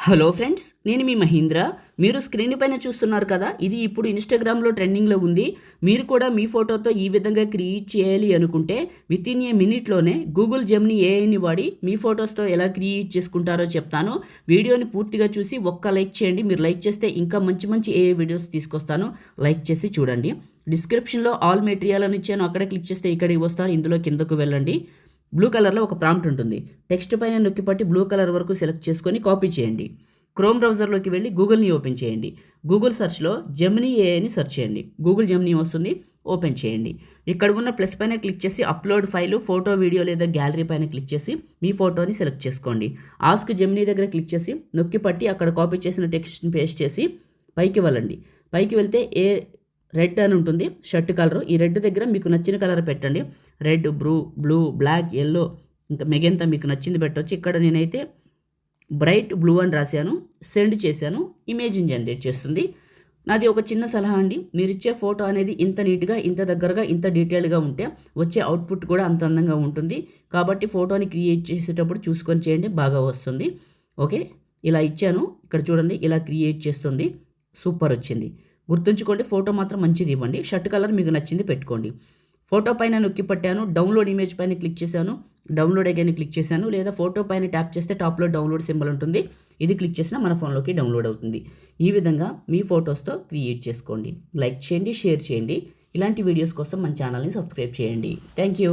Hello friends, నేను మీ మహీంద్ర. మీరు screen పైన చూస్తున్నారు కదా, ఇది ఇప్పుడు ఇన్స్టాగ్రామ్లో ట్రెండింగ్లో ఉంది. మీరు కూడా మీ ఫోటోతో ఈ విధంగా క్రియేట్ చేయాలి అనుకుంటే వితిన్ ఏ మినిట్లోనే గూగుల్ జెమినీ ఏఐని వాడి మీ ఫొటోస్తో ఎలా క్రియేట్ చేసుకుంటారో చెప్తాను. వీడియోని పూర్తిగా చూసి ఒక్క లైక్ చేయండి. మీరు లైక్ చేస్తే ఇంకా మంచి మంచి ఏఐ వీడియోస్ తీసుకొస్తాను. లైక్ చేసి చూడండి. డిస్క్రిప్షన్లో ఆల్ మెటీరియల్ అని ఇచ్చాను, అక్కడ క్లిక్ చేస్తే ఇక్కడికి వస్తారు. ఇందులో కిందకు వెళ్ళండి. బ్లూ కలర్లో ఒక ప్రాంప్ట్ ఉంటుంది. టెక్స్ట్ పైన నొక్కి పట్టి బ్లూ కలర్ వరకు సెలెక్ట్ చేసుకొని కాపీ చేయండి. క్రోమ్ బ్రౌజర్లోకి వెళ్ళి గూగుల్ని ఓపెన్ చేయండి. గూగుల్ సెర్చ్లో జెమినీ ఏఐని సెర్చ్ చేయండి. గూగుల్ జెమినీ వస్తుంది, ఓపెన్ చేయండి. ఇక్కడ ఉన్న ప్లస్ పైన క్లిక్ చేసి అప్లోడ్ ఫైలు, ఫోటో, వీడియో లేదా గ్యాలరీ పైన క్లిక్ చేసి మీ ఫోటోని సెలెక్ట్ చేసుకోండి. ఆస్క్ జెమినీ దగ్గర క్లిక్ చేసి నొక్కి పట్టి అక్కడ కాపీ చేసిన టెక్స్ట్ని పేస్ట్ చేసి పైకి వెళ్ళండి. పైకి వెళ్తే రెడ్ అని ఉంటుంది, షర్ట్ కలరు. ఈ రెడ్ దగ్గర మీకు నచ్చిన కలర్ పెట్టండి. రెడ్, బ్లూ, బ్లాక్, ఎల్లో, ఇంకా మిగంతా మీకు నచ్చింది పెట్టవచ్చు. ఇక్కడ నేనైతే బ్రైట్ బ్లూ అని రాశాను, సెండ్ చేశాను. ఇమేజ్ని జనరేట్ చేస్తుంది. నాది ఒక చిన్న సలహా అండి, మీరు ఇచ్చే ఫోటో అనేది ఇంత నీట్గా, ఇంత దగ్గరగా, ఇంత డీటెయిల్గా ఉంటే వచ్చే అవుట్పుట్ కూడా అంత అందంగా ఉంటుంది. కాబట్టి ఫోటోని క్రియేట్ చేసేటప్పుడు చూసుకొని చేయండి, బాగా వస్తుంది. ఓకే, ఇలా ఇచ్చాను. ఇక్కడ చూడండి, ఇలా క్రియేట్ చేస్తుంది. సూపర్ వచ్చింది. గుర్తుంచుకోండి, ఫోటో మాత్రం మంచిది ఇవ్వండి. షర్ట్ కలర్ మీకు నచ్చింది పెట్టుకోండి. ఫోటో పైన నొక్కి పట్టాను, డౌన్లోడ్ ఇమేజ్ పైన క్లిక్ చేశాను, డౌన్లోడ్ అగైన్ క్లిక్ చేశాను. లేదా ఫోటో పైన ట్యాప్ చేస్తే టాప్లో డౌన్లోడ్ సింబల్ ఉంటుంది, ఇది క్లిక్ చేసినా మన ఫోన్లోకి డౌన్లోడ్ అవుతుంది. ఈ విధంగా మీ ఫొటోస్తో క్రియేట్ చేసుకోండి. లైక్ చేయండి, షేర్ చేయండి. ఇలాంటి వీడియోస్ కోసం మన ఛానల్ని సబ్స్క్రైబ్ చేయండి. Thank you.